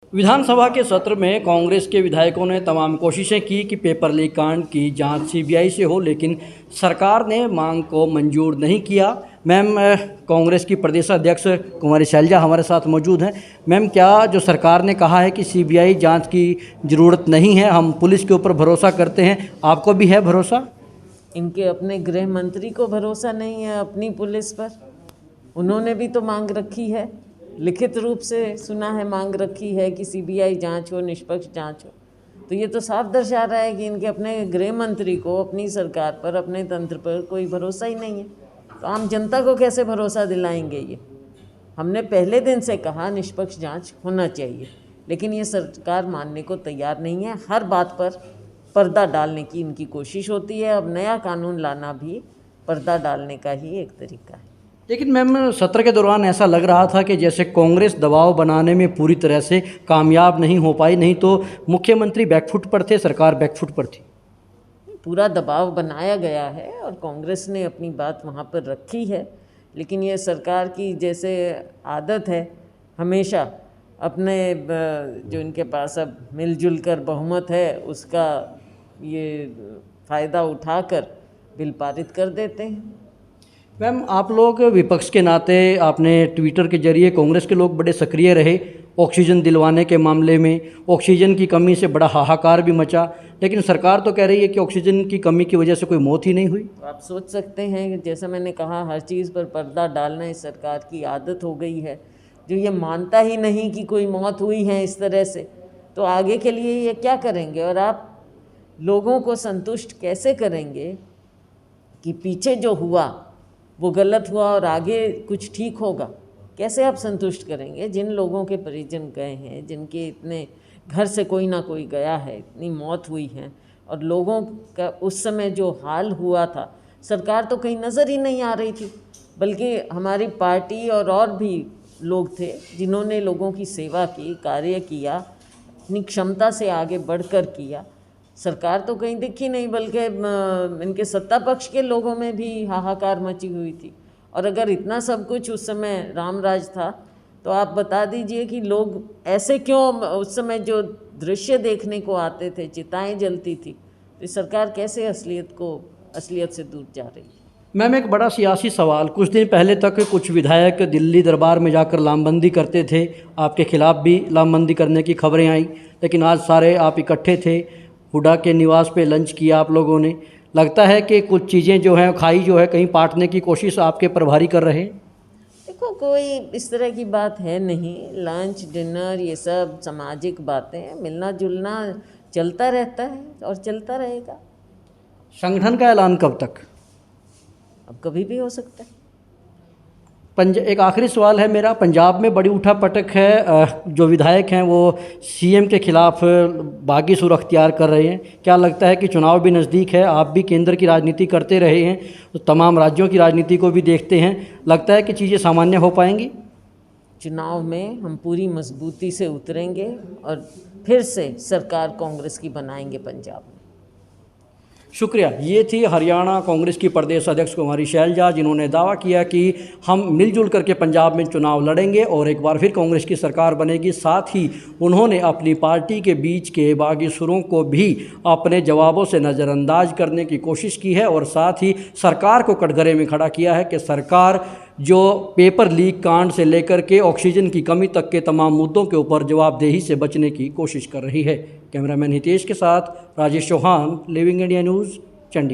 विधानसभा के सत्र में कांग्रेस के विधायकों ने तमाम कोशिशें की कि पेपर लीक कांड की जांच सीबीआई से हो, लेकिन सरकार ने मांग को मंजूर नहीं किया। मैम, कांग्रेस की प्रदेश अध्यक्ष कुमारी शैलजा हमारे साथ मौजूद हैं। मैम, क्या जो सरकार ने कहा है कि सीबीआई जांच की ज़रूरत नहीं है, हम पुलिस के ऊपर भरोसा करते हैं, आपको भी है भरोसा? इनके अपने गृह मंत्री को भरोसा नहीं है अपनी पुलिस पर। उन्होंने भी तो मांग रखी है, लिखित रूप से सुना है, मांग रखी है कि सीबीआई जांच हो, निष्पक्ष जांच हो। तो ये तो साफ दर्शा रहा है कि इनके अपने गृह मंत्री को अपनी सरकार पर, अपने तंत्र पर कोई भरोसा ही नहीं है। तो आम जनता को कैसे भरोसा दिलाएंगे ये? हमने पहले दिन से कहा निष्पक्ष जांच होना चाहिए, लेकिन ये सरकार मानने को तैयार नहीं है। हर बात पर पर्दा डालने की इनकी कोशिश होती है। अब नया कानून लाना भी पर्दा डालने का ही एक तरीका है। लेकिन मैम, सत्र के दौरान ऐसा लग रहा था कि जैसे कांग्रेस दबाव बनाने में पूरी तरह से कामयाब नहीं हो पाई, नहीं तो मुख्यमंत्री बैकफुट पर थे, सरकार बैकफुट पर थी। पूरा दबाव बनाया गया है और कांग्रेस ने अपनी बात वहाँ पर रखी है, लेकिन ये सरकार की जैसे आदत है हमेशा अपने जो इनके पास अब मिलजुल कर बहुमत है उसका ये फ़ायदा उठाकर बिल पारित कर देते हैं। मैम, आप लोग विपक्ष के नाते आपने ट्विटर के जरिए कांग्रेस के लोग बड़े सक्रिय रहे ऑक्सीजन दिलवाने के मामले में। ऑक्सीजन की कमी से बड़ा हाहाकार भी मचा, लेकिन सरकार तो कह रही है कि ऑक्सीजन की कमी की वजह से कोई मौत ही नहीं हुई। तो आप सोच सकते हैं कि जैसा मैंने कहा, हर चीज़ पर पर्दा डालना इस सरकार की आदत हो गई है। जो ये मानता ही नहीं कि कोई मौत हुई है इस तरह से, तो आगे के लिए ये क्या करेंगे? और आप लोगों को संतुष्ट कैसे करेंगे कि पीछे जो हुआ वो गलत हुआ और आगे कुछ ठीक होगा? कैसे आप संतुष्ट करेंगे? जिन लोगों के परिजन गए हैं, जिनके इतने घर से कोई ना कोई गया है, इतनी मौत हुई है, और लोगों का उस समय जो हाल हुआ था, सरकार तो कहीं नज़र ही नहीं आ रही थी। बल्कि हमारी पार्टी और भी लोग थे जिन्होंने लोगों की सेवा की, कार्य किया, अपनी क्षमता से आगे बढ़कर किया। सरकार तो कहीं दिखी नहीं, बल्कि इनके सत्ता पक्ष के लोगों में भी हाहाकार मची हुई थी। और अगर इतना सब कुछ उस समय रामराज था, तो आप बता दीजिए कि लोग ऐसे क्यों उस समय जो दृश्य देखने को आते थे, चिताएं जलती थी, तो सरकार कैसे असलियत से दूर जा रही है? मैम, एक बड़ा सियासी सवाल, कुछ दिन पहले तक कुछ विधायक दिल्ली दरबार में जाकर लामबंदी करते थे, आपके खिलाफ भी लामबंदी करने की खबरें आई, लेकिन आज सारे आप इकट्ठे थे, हुड्डा के निवास पे लंच किया आप लोगों ने। लगता है कि कुछ चीज़ें जो हैं, खाई जो है, कहीं पाटने की कोशिश आपके प्रभारी कर रहे हैं। देखो, कोई इस तरह की बात है नहीं। लंच, डिनर, ये सब सामाजिक बातें हैं, मिलना जुलना चलता रहता है और चलता रहेगा। संगठन का ऐलान कब तक? अब कभी भी हो सकता है। एक आखिरी सवाल है मेरा, पंजाब में बड़ी उठापटक है, जो विधायक हैं वो सीएम के खिलाफ बागी सुर अख्तियार कर रहे हैं। क्या लगता है कि चुनाव भी नज़दीक है, आप भी केंद्र की राजनीति करते रहे हैं, तो तमाम राज्यों की राजनीति को भी देखते हैं, लगता है कि चीज़ें सामान्य हो पाएंगी? चुनाव में हम पूरी मजबूती से उतरेंगे और फिर से सरकार कांग्रेस की बनाएंगे पंजाब में। शुक्रिया। ये थी हरियाणा कांग्रेस की प्रदेश अध्यक्ष कुमारी शैलजा, जिन्होंने दावा किया कि हम मिलजुल करके पंजाब में चुनाव लड़ेंगे और एक बार फिर कांग्रेस की सरकार बनेगी। साथ ही उन्होंने अपनी पार्टी के बीच के बागी सुरों को भी अपने जवाबों से नज़रअंदाज करने की कोशिश की है और साथ ही सरकार को कटघरे में खड़ा किया है कि सरकार जो पेपर लीक कांड से लेकर के ऑक्सीजन की कमी तक के तमाम मुद्दों के ऊपर जवाबदेही से बचने की कोशिश कर रही है। कैमरामैन हितेश के साथ Rajesh Chauhan, Living India News, Chandigarh.